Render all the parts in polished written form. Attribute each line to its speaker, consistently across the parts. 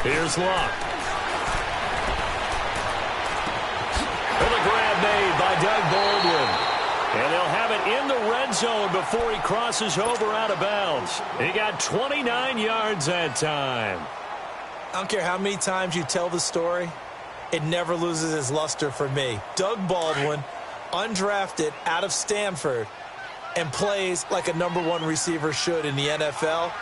Speaker 1: Here's Luck. And a grab made by Doug Baldwin. And they'll have it in the red zone before he crosses over out of bounds. He got 29 yards that time.
Speaker 2: I don't care how many times you tell the story, it never loses its luster for me. Doug Baldwin, undrafted out of Stanford, and plays like a #1 receiver should in the NFL.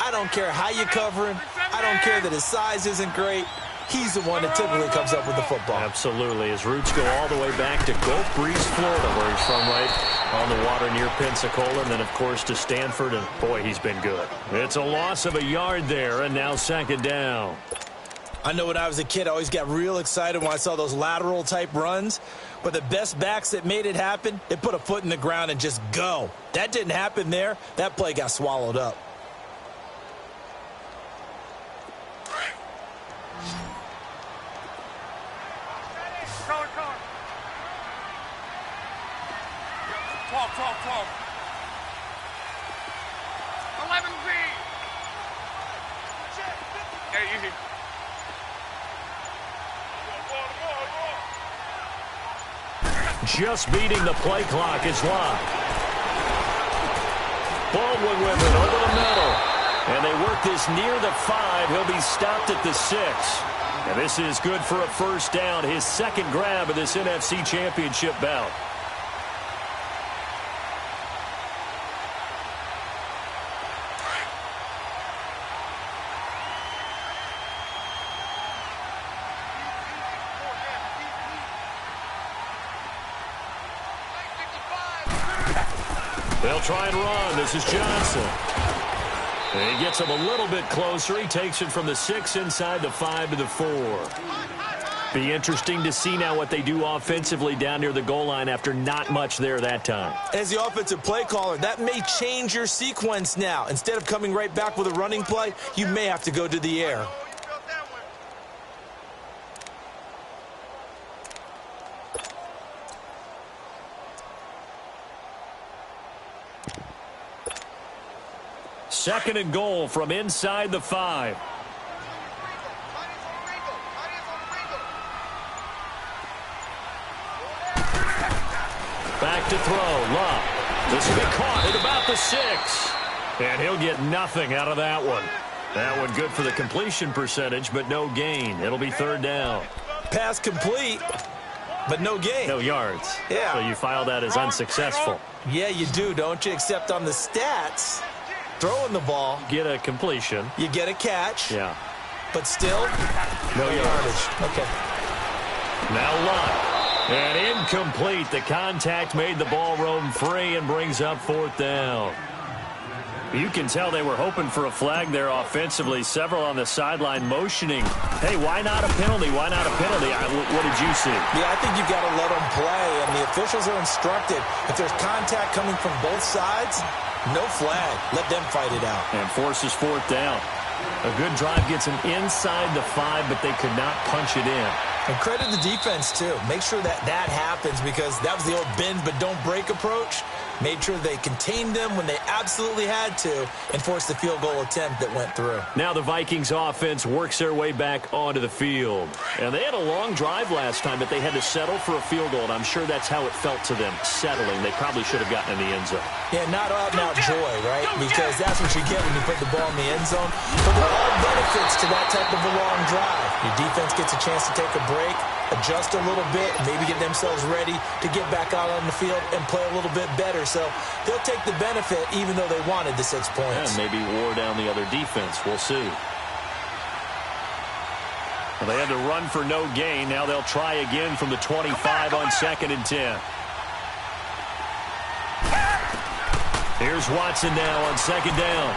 Speaker 2: I don't care how you cover him. I don't care that his size isn't great. He's the one that typically comes up with the football.
Speaker 1: Absolutely. His roots go all the way back to Gulf Breeze, Florida, where he's from, right on the water near Pensacola, and then, of course, to Stanford, and, boy, he's been good. It's a loss of a yard there, and now second down.
Speaker 2: I know when I was a kid, I always got real excited when I saw those lateral-type runs, but the best backs that made it happen, they put a foot in the ground and just go. That didn't happen there. That play got swallowed up.
Speaker 3: Talk. 11B. Hey, easy.
Speaker 1: Just beating the play clock is Locke. Baldwin with it over the middle. And they work this near the 5. He'll be stopped at the 6. And this is good for a first down. His second grab of this NFC Championship bout. They'll try and run. This is Johnson. And he gets him a little bit closer. He takes it from the 6 inside the 5 to the 4. Be interesting to see now what they do offensively down near the goal line after not much there that time.
Speaker 2: As the offensive play caller, that may change your sequence now. Instead of coming right back with a running play, you may have to go to the air.
Speaker 1: Second and goal from inside the 5. Back to throw. Luck. This will be caught at about the 6. And he'll get nothing out of that one. That one good for the completion percentage, but no gain. It'll be third down.
Speaker 2: Pass complete, but no gain.
Speaker 1: No yards.
Speaker 2: Yeah.
Speaker 1: So you file that as unsuccessful.
Speaker 2: Yeah, you do, don't you? Except on the stats, throwing the ball,
Speaker 1: Get a completion.
Speaker 2: you get a catch.
Speaker 1: Yeah.
Speaker 2: But still,
Speaker 1: No yardage.
Speaker 2: Okay.
Speaker 1: Now Luck. And incomplete. The contact made the ball roam free and brings up fourth down. You can tell they were hoping for a flag there offensively. Several on the sideline motioning. Hey, why not a penalty? Why not a penalty? What did you see?
Speaker 2: Yeah, I think you've got to let them play, and the officials are instructed. If there's contact coming from both sides, no flag. Let them fight it out.
Speaker 1: And forces fourth down. A good drive gets them inside the 5, but they could not punch it in.
Speaker 2: And credit the defense, too. Make sure that happens, because that was the old bend but don't break approach. Made sure they contained them when they absolutely had to and forced the field goal attempt that went through.
Speaker 1: Now the Vikings offense works their way back onto the field. And they had a long drive last time, but they had to settle for a field goal, and I'm sure that's how it felt to them, settling. They probably should have gotten in the end zone.
Speaker 2: Yeah, not out-and-out joy, right? Because that's what you get when you put the ball in the end zone. But there are benefits to that type of a long drive. Your defense gets a chance to take a break, adjust a little bit, and maybe get themselves ready to get back out on the field and play a little bit better. So they'll take the benefit even though they wanted the 6 points.
Speaker 1: And maybe wore down the other defense. We'll see. Well, they had to run for no gain. Now they'll try again from the 25 on 2nd and 10. Here's Watson now on 2nd down.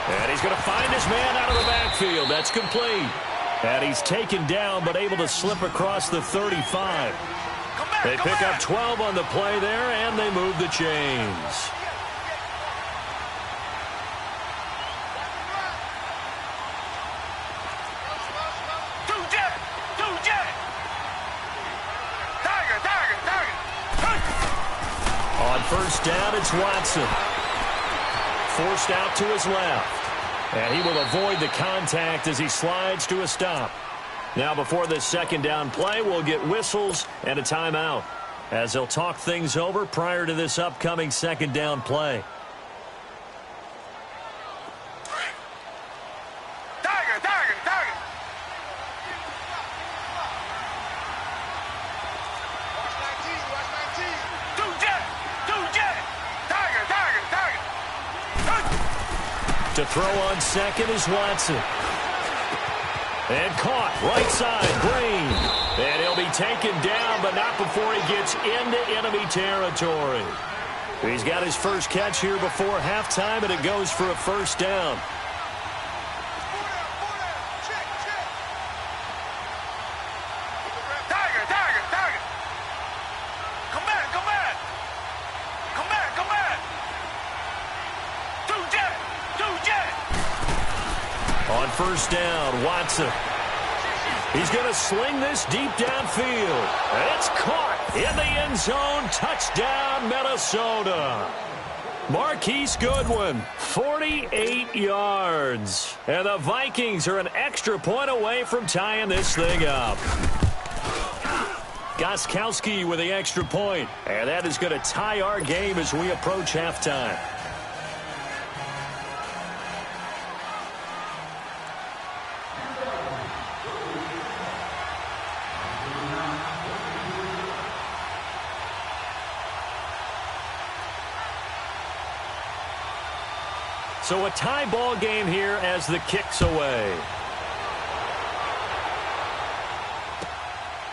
Speaker 1: And he's going to find his man out of the backfield. That's complete. And he's taken down but able to slip across the 35. They pick up 12 on the play there, and they move the chains. On first down, it's Watson. Forced out to his left. And he will avoid the contact as he slides to a stop. Now before this second down play, we'll get whistles and a timeout as they'll talk things over prior to this upcoming second down play. To throw on second is Watson. And caught, right side, Green. And he'll be taken down, but not before he gets into enemy territory. He's got his first catch here before halftime, and it goes for a first down. On first down, Watson. He's going to sling this deep downfield. And it's caught in the end zone. Touchdown, Minnesota. Marquise Goodwin, 48 yards. And the Vikings are an extra point away from tying this thing up. Gostkowski with the extra point. And that is going to tie our game as we approach halftime. So a tie ball game here as the kick's away.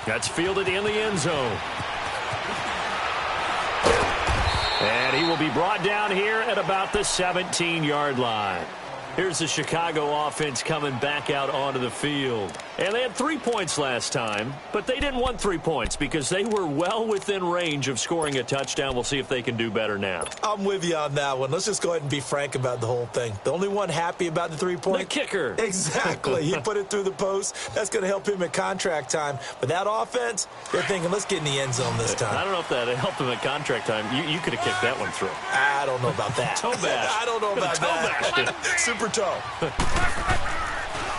Speaker 1: That's fielded in the end zone. And he will be brought down here at about the 17-yard line. Here's the Chicago offense coming back out onto the field. And they had 3 points last time, but they didn't want 3 points because they were well within range of scoring a touchdown. We'll see if they can do better now.
Speaker 2: I'm with you on that one. Let's just go ahead and be frank about the whole thing. The only one happy about the 3-point?
Speaker 1: The kicker.
Speaker 2: Exactly. He put it through the post. That's going to help him at contract time. But that offense, they're thinking, let's get in the end zone this time.
Speaker 1: I don't know if that helped him at contract time. You could have kicked that one through.
Speaker 2: I don't know about that.
Speaker 1: Toe bash.
Speaker 2: I don't know about that. Super toe.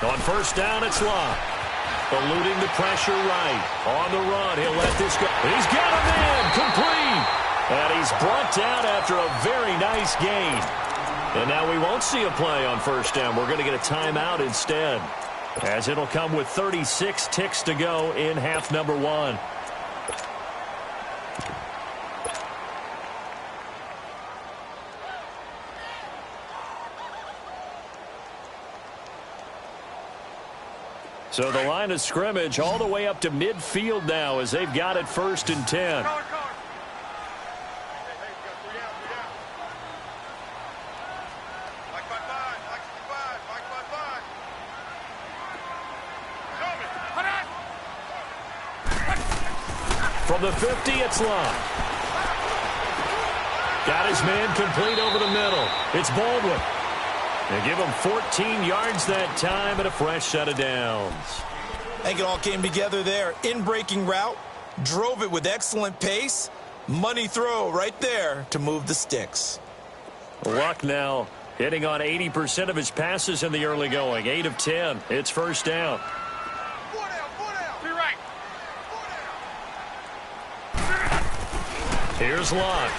Speaker 1: On first down, it's Love. Eluding the pressure right. On the run, he'll let this go. He's got him in, complete. And he's brought down after a very nice gain. And now we won't see a play on first down. We're going to get a timeout instead, as it'll come with 36 ticks to go in half number one. So the line of scrimmage all the way up to midfield now as they've got it 1st and 10. From the 50, it's Love. Got his man complete over the middle. It's Baldwin. They give him 14 yards that time and a fresh set of downs.
Speaker 2: I think it all came together there. In-breaking route, drove it with excellent pace. Money throw right there to move the sticks.
Speaker 1: Luck now hitting on 80% of his passes in the early going. 8 of 10. It's first down. Here's Luck.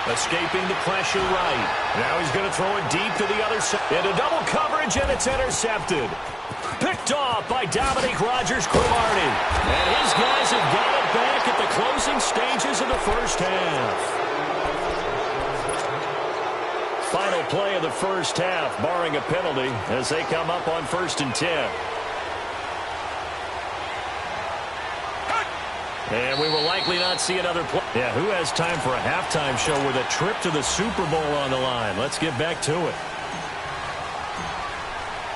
Speaker 1: Escaping the pressure right. Now he's going to throw it deep to the other side. Into double coverage, and it's intercepted. Picked off by Dominique Rodgers-Cromartie. And his guys have got it back at the closing stages of the first half. Final play of the first half, barring a penalty, as they come up on 1st and 10. And we will likely not see another play. Yeah, who has time for a halftime show with a trip to the Super Bowl on the line? Let's get back to it.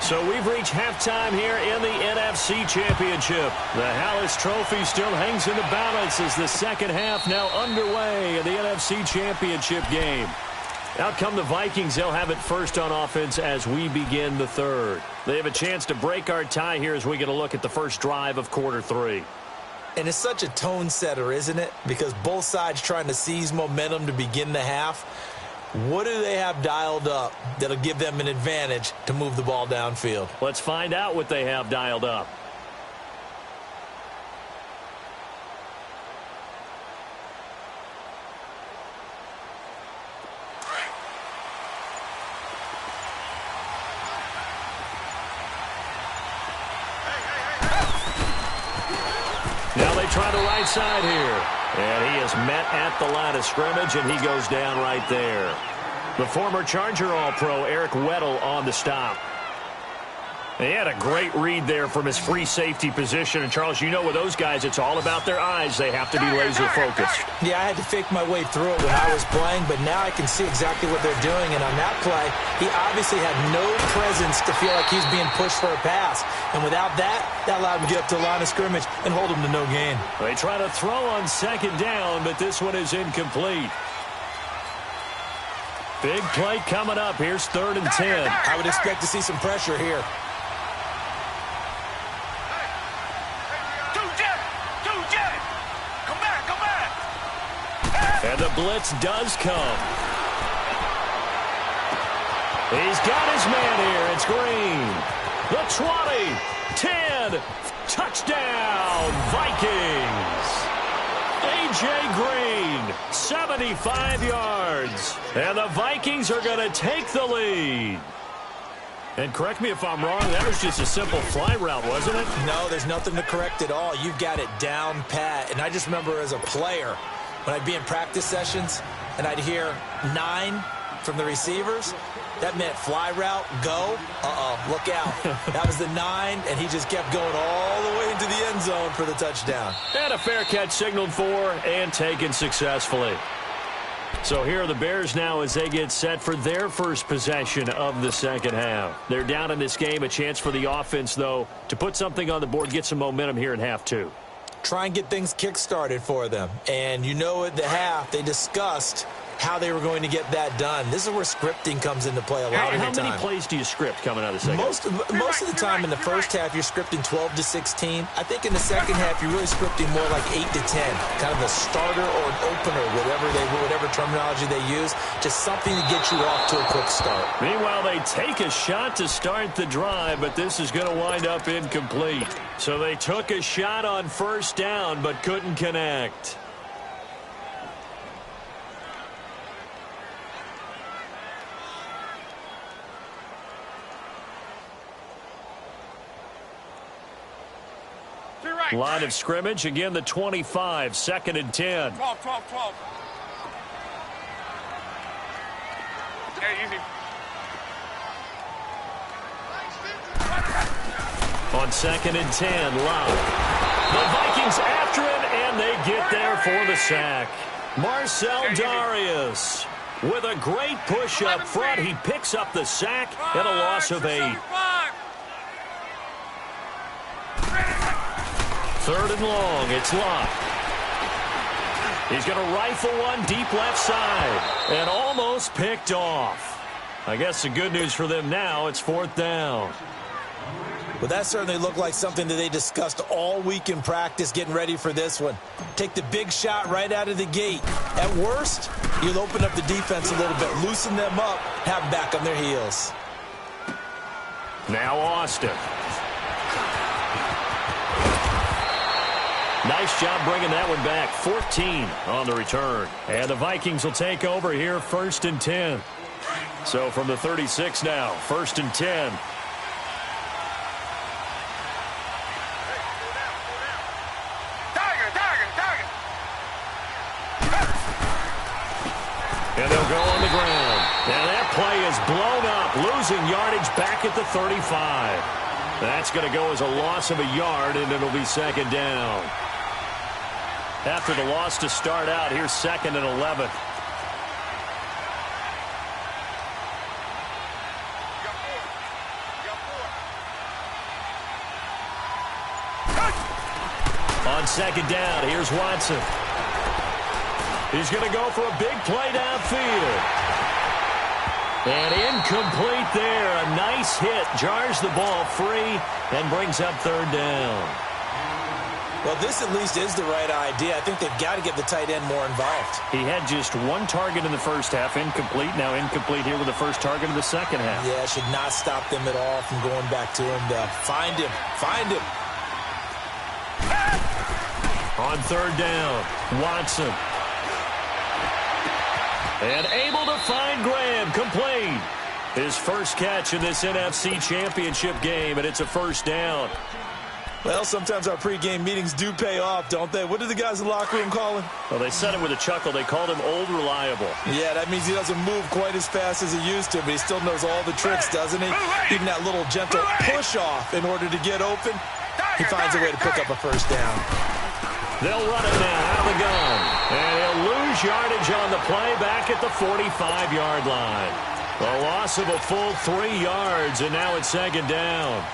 Speaker 1: So we've reached halftime here in the NFC Championship. The Hallis Trophy still hangs in the balance as the second half now underway in the NFC Championship game. Out come the Vikings. They'll have it first on offense as we begin the third. They have a chance to break our tie here as we get a look at the first drive of quarter 3.
Speaker 2: And it's such a tone setter, isn't it? Because both sides trying to seize momentum to begin the half. What do they have dialed up that'll give them an advantage to move the ball downfield?
Speaker 1: Let's find out what they have dialed up. Now they try the right side here. And he is met at the line of scrimmage, and he goes down right there. The former Charger All-Pro Eric Weddle on the stop. He had a great read there from his free safety position. And, Charles, you know with those guys, it's all about their eyes. They have to be laser-focused.
Speaker 2: Yeah, I had to fake my way through it when I was playing, but now I can see exactly what they're doing. And on that play, he obviously had no presence to feel like he's being pushed for a pass. And without that, that allowed him to get up to the line of scrimmage and hold him to no gain.
Speaker 1: They try to throw on second down, but this one is incomplete. Big play coming up. Here's 3rd and 10.
Speaker 2: I would expect to see some pressure here.
Speaker 1: And the blitz does come. He's got his man here. It's Green. The 20, 10, touchdown, Vikings. A.J. Green, 75 yards. And the Vikings are going to take the lead. And correct me if I'm wrong, that was just a simple fly route, wasn't it?
Speaker 2: No, there's nothing to correct at all. You've got it down pat. And I just remember as a player, when I'd be in practice sessions and I'd hear 9 from the receivers, that meant fly route, go, look out. That was the 9, and he just kept going all the way into the end zone for the touchdown.
Speaker 1: And a fair catch signaled for and taken successfully. So here are the Bears now as they get set for their first possession of the second half. They're down in this game. A chance for the offense, though, to put something on the board, get some momentum here in half 2.
Speaker 2: Try and get things kick-started for them. And you know at the half, they discussed how they were going to get that done. This is where scripting comes into play a lot of the time.
Speaker 1: How many plays do you script coming out of the second half?
Speaker 2: Most of the time in the first half, you're scripting 12 to 16. I think in the second half, you're really scripting more like 8 to 10. Kind of a starter or an opener, whatever terminology they use. Just something to get you off to a quick start.
Speaker 1: Meanwhile, they take a shot to start the drive, but this is going to wind up incomplete. So they took a shot on first down, but couldn't connect. Line of scrimmage, again the 25, 2nd and 10.
Speaker 3: 12. Yeah, easy.
Speaker 1: On 2nd and 10, Love. The Vikings after him, and they get there for the sack. Marcel Darius with a great push up front. He picks up the sack and a loss of 8. 3rd and long, it's Love. He's going to rifle one deep left side and almost picked off. I guess the good news for them now, it's 4th down.
Speaker 2: Well, that certainly looked like something that they discussed all week in practice getting ready for this one. Take the big shot right out of the gate. At worst, you'll open up the defense a little bit, loosen them up, have them back on their heels.
Speaker 1: Now Austin. Nice job bringing that one back. 14 on the return. And the Vikings will take over here, 1st and 10. So from the 36 now, 1st and 10. And they'll go on the ground. And that play is blown up, losing yardage back at the 35. That's going to go as a loss of a yard, and it'll be 2nd down. After the loss to start out, here's 2nd and 11. On 2nd down, here's Watson. He's going to go for a big play downfield. And incomplete there. A nice hit. Jars the ball free and brings up 3rd down.
Speaker 2: Well, this at least is the right idea. I think they've got to get the tight end more involved.
Speaker 1: He had just one target in the first half, incomplete. Now incomplete here with the first target of the second half.
Speaker 2: Yeah, should not stop them at all from going back to him to find him. Find him.
Speaker 1: On third down, Watson. And able to find Graham, complete. His first catch in this NFC Championship game, and it's a first down.
Speaker 2: Well, sometimes our pregame meetings do pay off, don't they? What do the guys in the locker room call him?
Speaker 1: Well, they said it with a chuckle. They called him Old Reliable.
Speaker 2: Yeah, that means he doesn't move quite as fast as he used to, but he still knows all the tricks, doesn't he? Even that little gentle push-off in order to get open, he finds a way to pick up a first down.
Speaker 1: They'll run it now out of the gun. And he'll lose yardage on the play back at the 45-yard line. A loss of a full 3 yards, and now it's second down.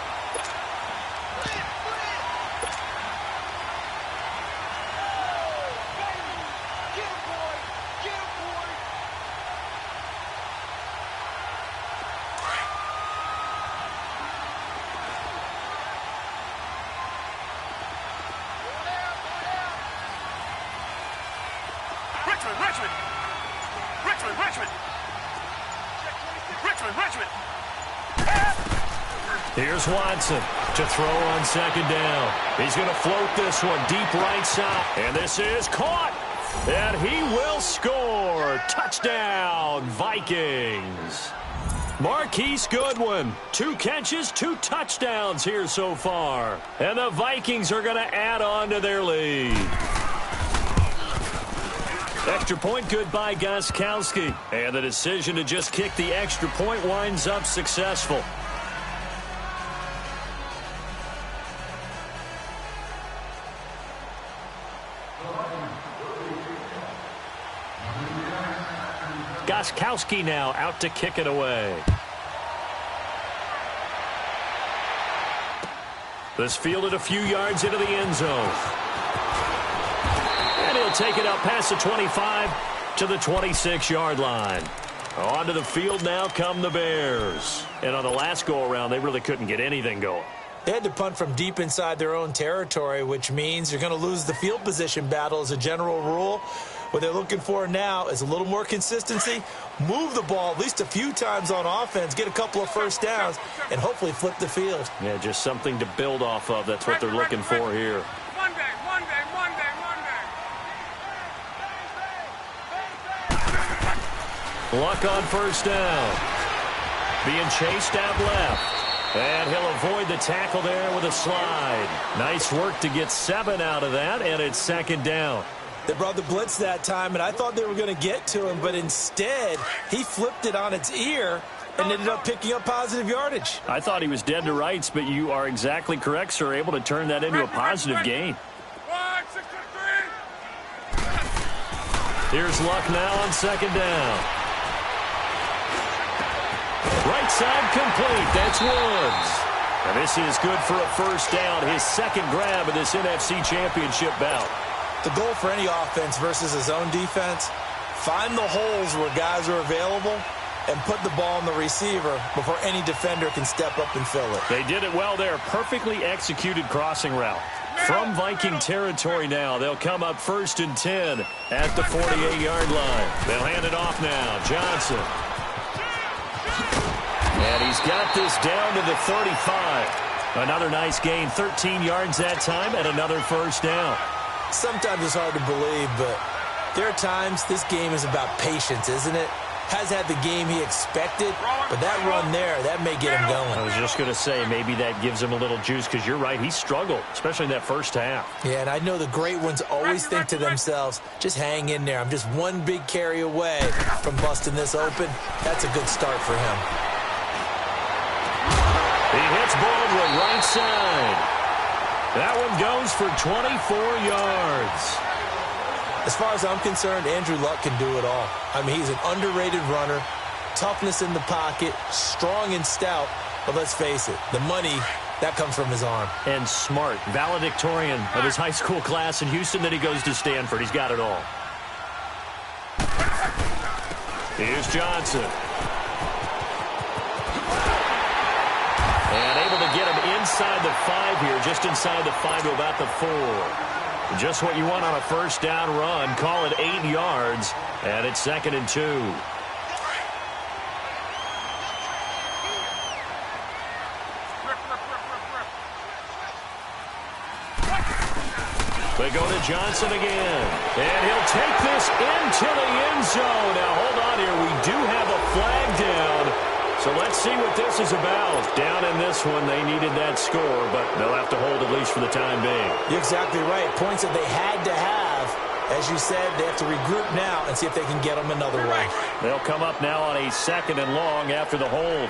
Speaker 1: Here's Watson to throw on second down. He's going to float this one deep right side. And this is caught. And he will score. Touchdown, Vikings. Marquise Goodwin, 2 catches, 2 touchdowns here so far. And the Vikings are going to add on to their lead. Extra point good by Gostkowski. And the decision to just kick the extra point winds up successful. Gostkowski now out to kick it away. This fielded a few yards into the end zone. And he'll take it up past the 25 to the 26-yard line. Onto the field now come the Bears. And on the last go-around, they really couldn't get anything going.
Speaker 2: They had to punt from deep inside their own territory, which means you're going to lose the field position battle as a general rule. What they're looking for now is a little more consistency, move the ball at least a few times on offense, get a couple of first downs, and hopefully flip the field.
Speaker 1: Yeah, just something to build off of. That's what they're looking for here.
Speaker 3: Monday.
Speaker 1: Luck on first down. Being chased out left. And he'll avoid the tackle there with a slide. Nice work to get 7 out of that, and it's second down.
Speaker 2: They brought the blitz that time, and I thought they were going to get to him, but instead he flipped it on its ear and ended up picking up positive yardage.
Speaker 1: I thought he was dead to rights, but you are exactly correct, sir. Able to turn that into a positive gain.
Speaker 3: 1-6-3.
Speaker 1: Here's Luck now on second down. Right side complete. That's Woods. And this is good for a first down. His second grab of this NFC Championship bout.
Speaker 2: The goal for any offense versus his own defense, find the holes where guys are available and put the ball on the receiver before any defender can step up and fill it.
Speaker 1: They did it well there. Perfectly executed crossing route. From Viking territory now, they'll come up 1st and 10 at the 48-yard line. They'll hand it off now. Johnson. And he's got this down to the 35. Another nice gain, 13 yards that time, and another first down.
Speaker 2: Sometimes it's hard to believe, but there are times this game is about patience, isn't it? Has had the game he expected, but that run there, that may get him going.
Speaker 1: I was just going to say, maybe that gives him a little juice, because you're right, he struggled, especially in that first half.
Speaker 2: Yeah, and I know the great ones always think to themselves, just hang in there. I'm just one big carry away from busting this open. That's a good start for him.
Speaker 1: He hits Baldwin right side. That one goes for 24 yards.
Speaker 2: As far as I'm concerned, Andrew Luck can do it all. I mean, he's an underrated runner, toughness in the pocket, strong and stout, but let's face it, the money, that comes from his arm.
Speaker 1: And smart, valedictorian of his high school class in Houston, then he goes to Stanford. He's got it all. Here's Johnson. And able to get him inside inside the 5 here, just inside the 5 to about the 4. Just what you want on a first down run. Call it 8 yards, and it's 2nd and 2. They go to Johnson again, and he'll take this into the end zone. Now, hold on here. We do have a flag down. So let's see what this is about. Down in this one, they needed that score, but they'll have to hold at least for the time being.
Speaker 2: You're exactly right. Points that they had to have. As you said, they have to regroup now and see if they can get them another way.
Speaker 1: They'll come up now on a 2nd and long after the hold.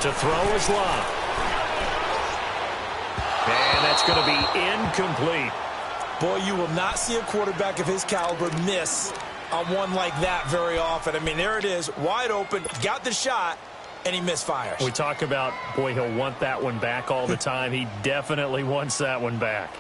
Speaker 1: To throw is Love. And that's going to be incomplete.
Speaker 2: Boy, you will not see a quarterback of his caliber miss on one like that very often. I mean, there it is, wide open, got the shot, and he misfires.
Speaker 1: We talk about, boy, he'll want that one back all the time. He definitely wants that one back.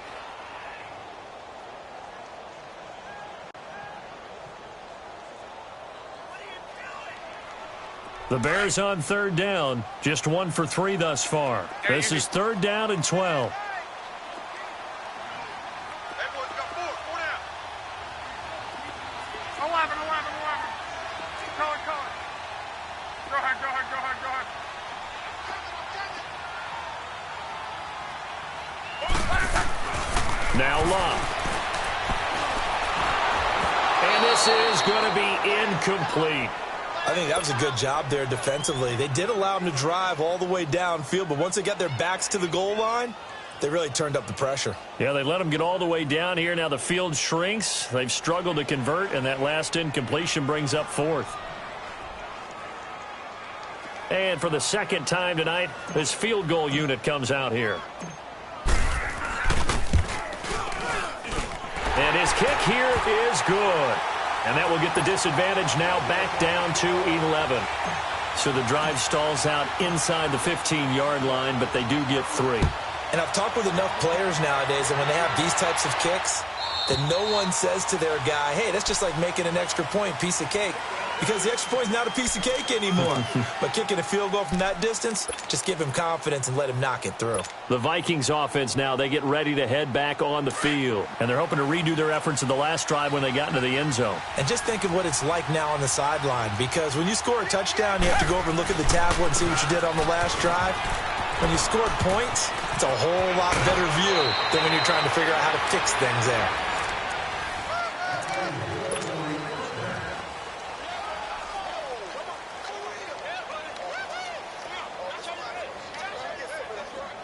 Speaker 1: The Bears on 3rd down, just 1 for 3 thus far. This is 3rd down and 12. Now Love. And this is going to be incomplete.
Speaker 2: I think that was a good job there defensively. They did allow them to drive all the way downfield, but once they got their backs to the goal line, they really turned up the pressure.
Speaker 1: Yeah, they let them get all the way down here. Now the field shrinks. They've struggled to convert, and that last incompletion brings up 4th. And for the 2nd time tonight, this field goal unit comes out here. And his kick here is good. And that will get the disadvantage now back down to 11. So the drive stalls out inside the 15-yard line, but they do get 3.
Speaker 2: And I've talked with enough players nowadays, and when they have these types of kicks, that no one says to their guy, hey, that's just like making an extra point, piece of cake. Because the extra point is not a piece of cake anymore. But kicking a field goal from that distance, just give him confidence and let him knock it through.
Speaker 1: The Vikings offense now, they get ready to head back on the field. And they're hoping to redo their efforts in the last drive when they got into the end zone.
Speaker 2: And just think of what it's like now on the sideline. Because when you score a touchdown, you have to go over and look at the tablet and see what you did on the last drive. When you scored points, it's a whole lot better view than when you're trying to figure out how to fix things there.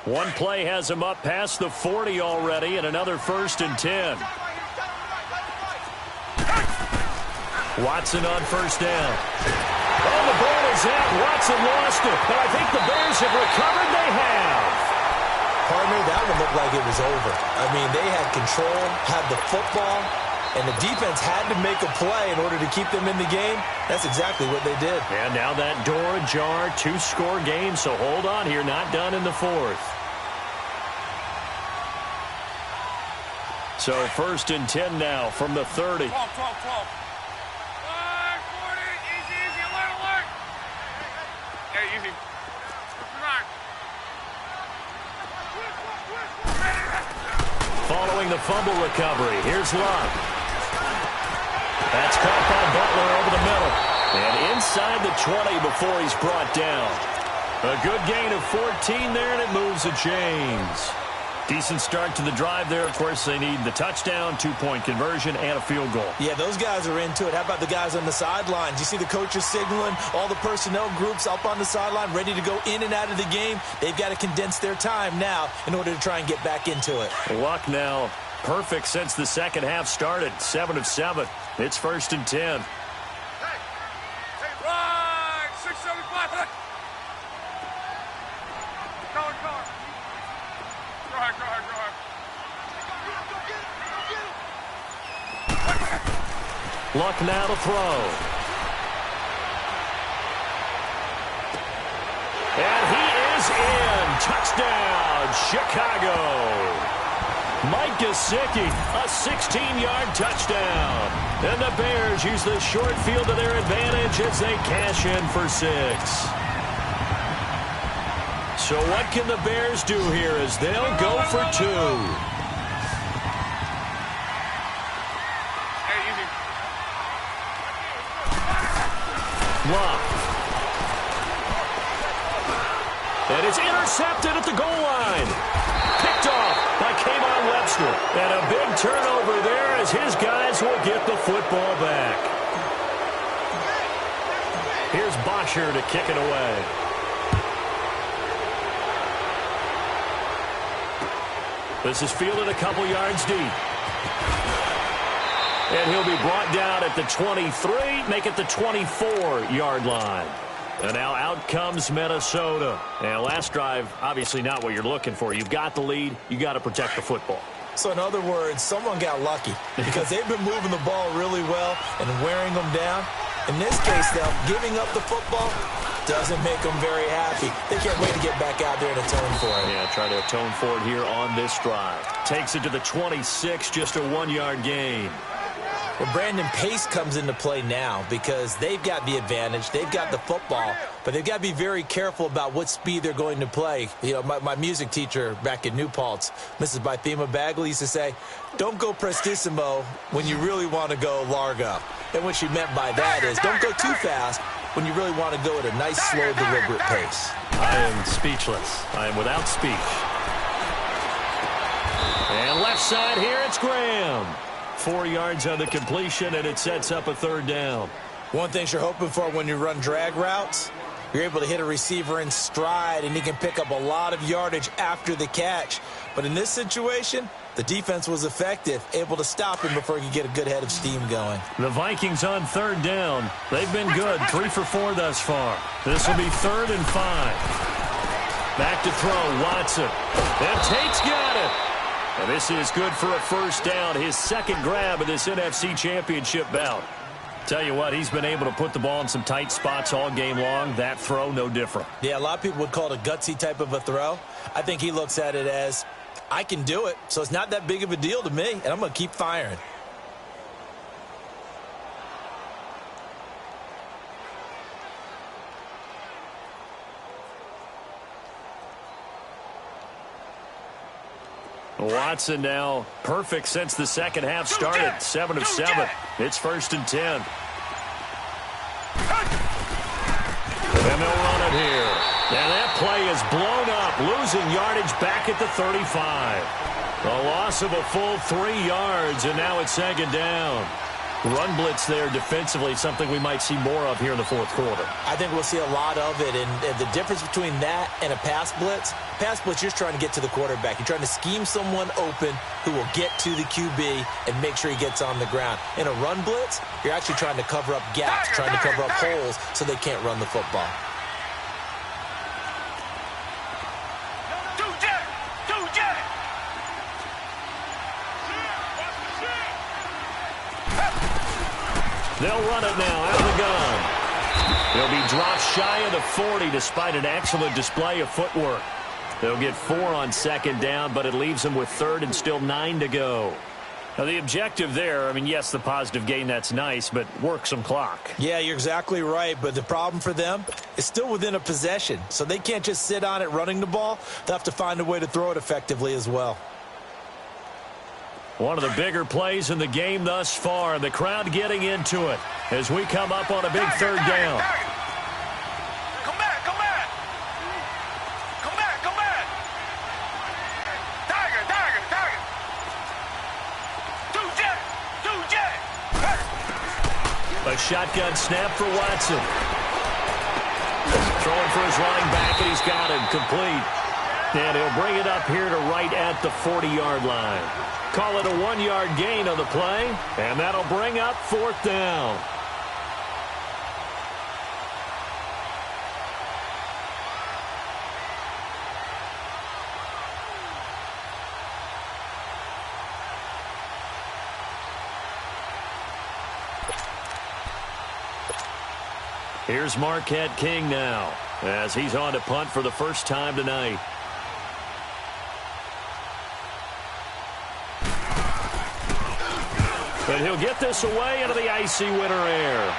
Speaker 1: One play has him up past the 40 already, and another 1st and 10. Watson on 1st down. Oh, the ball is out. Watson lost it, but I think the Bears have recovered. They have.
Speaker 2: Partner, that one looked like it was over. I mean, they had control, had the football, and the defense had to make a play in order to keep them in the game. That's exactly what they did.
Speaker 1: And now that door ajar, 2-score game, so hold on here, not done in the 4th. So 1st and 10 now from the 30.
Speaker 3: 12. 40, easy, alert. Yeah, easy.
Speaker 1: Following the fumble recovery, here's Love. That's caught by Butler over the middle. And inside the 20 before he's brought down. A good gain of 14 there, and it moves the chains. Decent start to the drive there. Of course, they need the touchdown, 2-point conversion, and a field goal.
Speaker 2: Yeah, those guys are into it. How about the guys on the sidelines? You see the coaches signaling, all the personnel groups up on the sideline, ready to go in and out of the game. They've got to condense their time now in order to try and get back into it.
Speaker 1: Luck now perfect since the second half started. 7 of 7. It's 1st and 10.
Speaker 3: Right, 675. Go ahead.
Speaker 1: Luck now to throw. And he is in. Touchdown, Chicago. Mike Gesicki, a 16-yard touchdown. And the Bears use the short field to their advantage as they cash in for 6. So what can the Bears do here as they'll go for 2? Blocked. And it's intercepted at the goal line. Picked off by K'Von Webster. And a big turnover there as his guys will get the football back. Here's Bosher to kick it away. This is fielded a couple yards deep. And he'll be brought down at the 23, make it the 24-yard line. And now out comes Minnesota. And last drive, obviously not what you're looking for. You've got the lead. You got to protect the football.
Speaker 2: So in other words, someone got lucky because they've been moving the ball really well and wearing them down. In this case, though, giving up the football doesn't make them very happy. They can't wait to get back out there and atone for it.
Speaker 1: Yeah, try to atone for it here on this drive. Takes it to the 26, just a 1-yard gain.
Speaker 2: Well, Brandon, pace comes into play now because they've got the advantage. They've got the football, but they've got to be very careful about what speed they're going to play. You know, my music teacher back in New Paltz, Mrs. Bythema Bagley, used to say, don't go prestissimo when you really want to go largo. And what she meant by that is don't go too fast when you really want to go at a nice, slow, deliberate pace.
Speaker 1: I am speechless. I am without speech. And left side here, it's Graham. 4 yards on the completion, and it sets up a 3rd down.
Speaker 2: One thing you're hoping for when you run drag routes, you're able to hit a receiver in stride, and he can pick up a lot of yardage after the catch. But in this situation, the defense was effective, able to stop him before he could get a good head of steam going.
Speaker 1: The Vikings on 3rd down. They've been good, 3 for 4 thus far. This will be 3rd and 5. Back to throw, Watson. And Tate's got it. And this is good for a 1st down, his 2nd grab of this NFC Championship bout. Tell you what, he's been able to put the ball in some tight spots all game long. That throw, no different.
Speaker 2: Yeah, a lot of people would call it a gutsy type of a throw. I think he looks at it as, I can do it, so it's not that big of a deal to me, and I'm going to keep firing.
Speaker 1: Watson now perfect since the second half started. 7 of 7. It's 1st and 10. And they'll run it here. And that play is blown up, losing yardage back at the 35. A loss of a full 3 yards, and now it's 2nd down. Run blitz there defensively, something we might see more of here in the 4th quarter.
Speaker 2: I think we'll see a lot of it, and the difference between that and a pass blitz, you're just trying to get to the quarterback. You're trying to scheme someone open who will get to the QB and make sure he gets on the ground. In a run blitz, you're actually trying to cover up gaps, trying to cover up holes so they can't run the football.
Speaker 1: They'll run it now out of the gun. They'll be dropped shy of the 40 despite an excellent display of footwork. They'll get 4 on 2nd down, but it leaves them with 3rd and still 9 to go. Now, the objective there, I mean, yes, the positive gain, that's nice, but work some clock.
Speaker 2: Yeah, you're exactly right, but the problem for them is still within a possession, so they can't just sit on it running the ball. They'll have to find a way to throw it effectively as well.
Speaker 1: One of the bigger plays in the game thus far, and the crowd getting into it as we come up on a big 3rd down.
Speaker 3: Come back, come back. Come back, come back. Tiger, tiger, tiger. Two jet.
Speaker 1: A shotgun snap for Watson. Throwing for his running back, and he's got it complete. And he'll bring it up here to right at the 40-yard line. Call it a 1-yard gain on the play, and that'll bring up 4th down. Here's Marquette King now, as he's on to punt for the first time tonight. But he'll get this away into the icy winter air.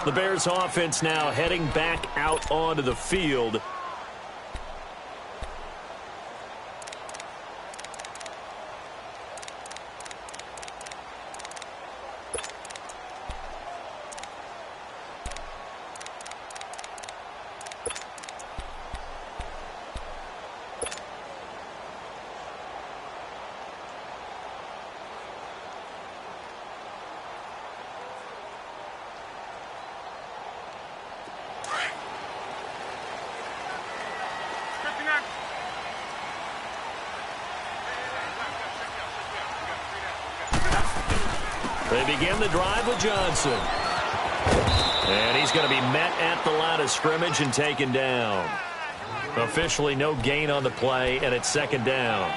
Speaker 1: The Bears offense now heading back out onto the field. They begin the drive with Johnson. And he's going to be met at the line of scrimmage and taken down. Officially no gain on the play, and it's second down.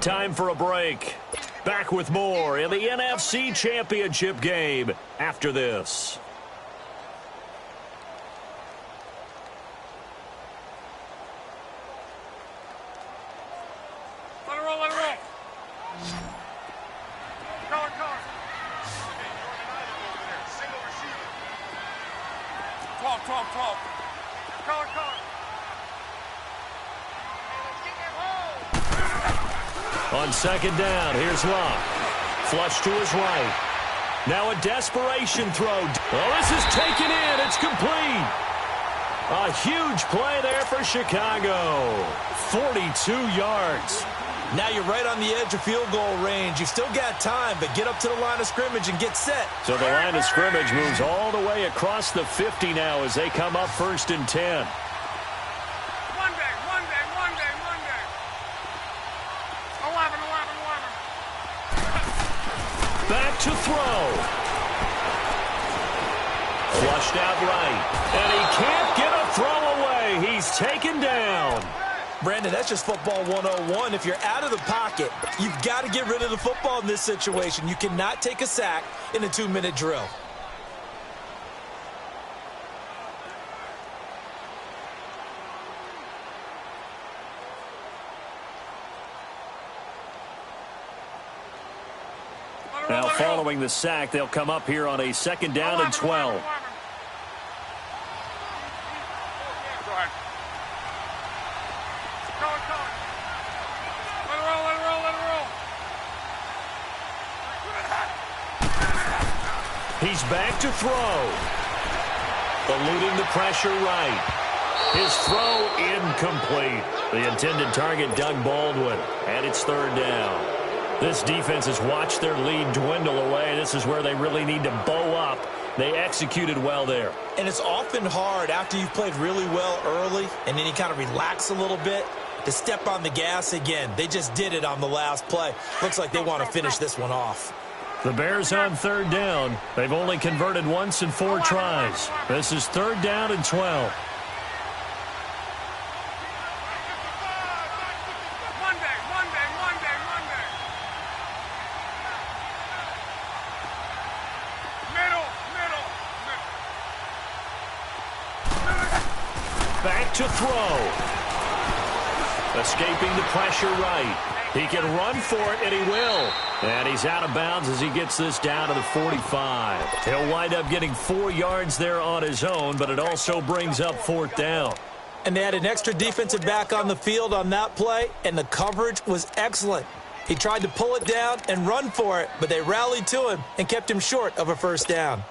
Speaker 1: Time for a break. Back with more in the NFC Championship game after this. On second down, here's Locke. Flush to his right. Now a desperation throw. Oh, this is taken in. It's complete. A huge play there for Chicago. 42 yards.
Speaker 2: Now you're right on the edge of field goal range. You've still got time, but get up to the line of scrimmage and get set.
Speaker 1: So the line of scrimmage moves all the way across the 50 now as they come up 1st and 10. Back to throw. Flushed out right. And he can't get a throw away. He's taken down.
Speaker 2: Brandon, that's just football 101. If you're out of the pocket, you've got to get rid of the football in this situation. You cannot take a sack in a 2-minute drill.
Speaker 1: Now following the sack, they'll come up here on a 2nd down and 12. He's back to throw. Eluding the pressure right. His throw incomplete. The intended target, Doug Baldwin. And it's 3rd down. This defense has watched their lead dwindle away. This is where they really need to bow up. They executed well there.
Speaker 2: And it's often hard after you've played really well early and then you kind of relax a little bit to step on the gas again. They just did it on the last play. Looks like they want to finish this one off.
Speaker 1: The Bears on 3rd down. They've only converted once in 4 tries. This is 3rd down and 12. Back to throw. Escaping the pressure right. He can run for it, and he will. And he's out of bounds as he gets this down to the 45. He'll wind up getting 4 yards there on his own, but it also brings up 4th down.
Speaker 2: And they had an extra defensive back on the field on that play, and the coverage was excellent. He tried to pull it down and run for it, but they rallied to him and kept him short of a 1st down.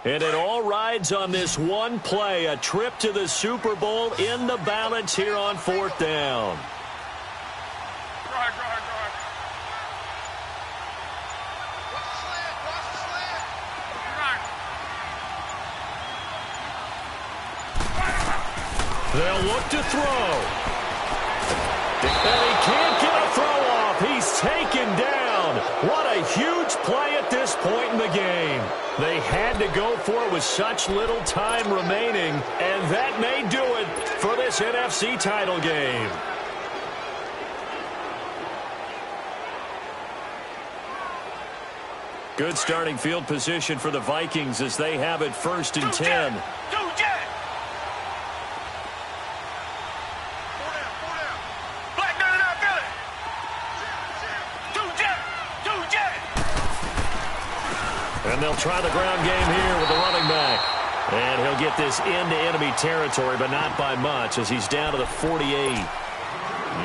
Speaker 1: And it all rides on this one play, a trip to the Super Bowl in the balance here on 4th down. They'll look to throw. And he can't get a throw off. He's taken down. What a huge play at this point in the game. They had to go for it with such little time remaining, and that may do it for this NFC title game. Good starting field position for the Vikings as they have it 1st and 10. And they'll try the ground game here with the running back. And he'll get this into enemy territory, but not by much as he's down to the 48.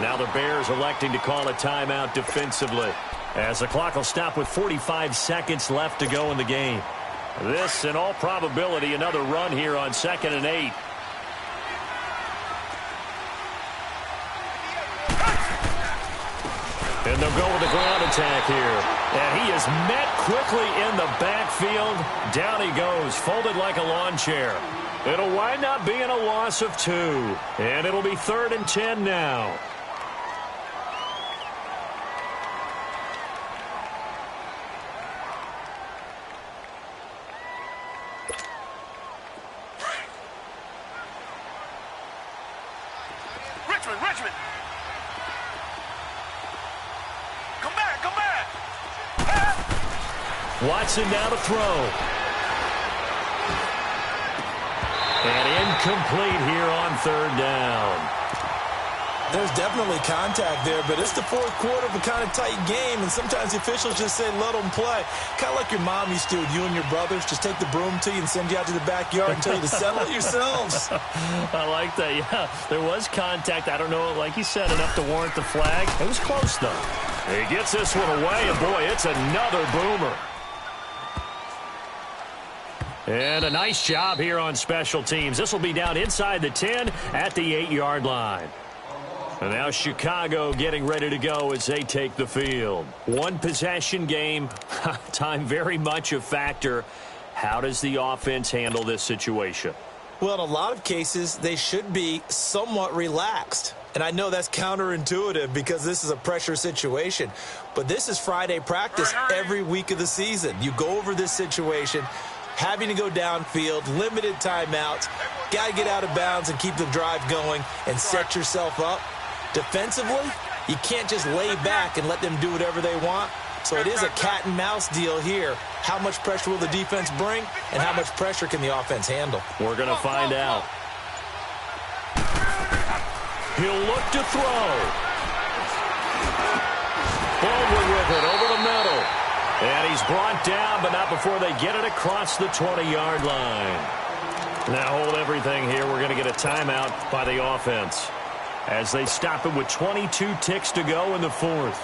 Speaker 1: Now the Bears electing to call a timeout defensively, as the clock will stop with 45 seconds left to go in the game. This, in all probability, another run here on 2nd and 8. And they'll go with the ground attack here. And he is met quickly in the backfield. Down he goes, folded like a lawn chair. It'll wind up being a loss of 2. And it'll be 3rd and 10 now.
Speaker 3: Richmond. Come back.
Speaker 1: Watson now to throw. And incomplete here on 3rd down.
Speaker 2: There's definitely contact there, but it's the 4th quarter of a kind of tight game, and sometimes the officials just say, let them play. Kind of like your mom used to, you and your brothers, just take the broom to you and send you out to the backyard and tell you to settle it yourselves.
Speaker 1: I like that, yeah. There was contact. I don't know, like you said, enough to warrant the flag. It was close, though. He gets this one away, and boy, it's another boomer. And a nice job here on special teams. This will be down inside the 10 at the 8-yard line. And now Chicago getting ready to go as they take the field. One possession game. Time very much a factor. How does the offense handle this situation?
Speaker 2: Well, in a lot of cases, they should be somewhat relaxed. And I know that's counterintuitive because this is a pressure situation. But this is Friday practice every week of the season. You go over this situation, having to go downfield, limited timeouts, got to get out of bounds and keep the drive going and set yourself up. Defensively, you can't just lay back and let them do whatever they want. So it is a cat and mouse deal here. How much pressure will the defense bring, and how much pressure can the offense handle?
Speaker 1: We're going to find out. He'll look to throw. Baldwin with it over the middle. And he's brought down, but not before they get it across the 20-yard line. Now hold everything here. We're going to get a timeout by the offense as they stop it with 22 ticks to go in the 4th.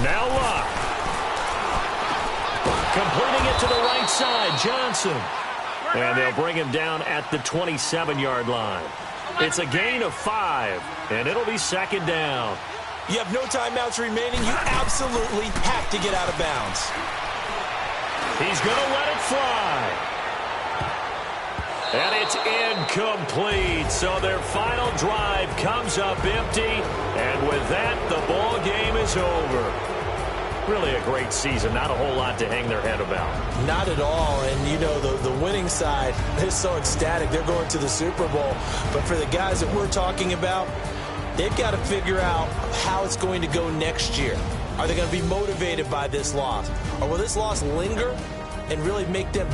Speaker 1: Now Luck. Completing it to the right side, Johnson. And they'll bring him down at the 27-yard line. It's a gain of 5, and it'll be 2nd down.
Speaker 2: You have no timeouts remaining. You absolutely have to get out of bounds.
Speaker 1: He's going to let it fly. And it's incomplete. So their final drive comes up empty. And with that, the ball game is over. Really a great season. Not a whole lot to hang their head about.
Speaker 2: Not at all. And, you know, the winning side is so ecstatic. They're going to the Super Bowl. But for the guys that we're talking about, they've got to figure out how it's going to go next year. Are they going to be motivated by this loss? Or will this loss linger and really make them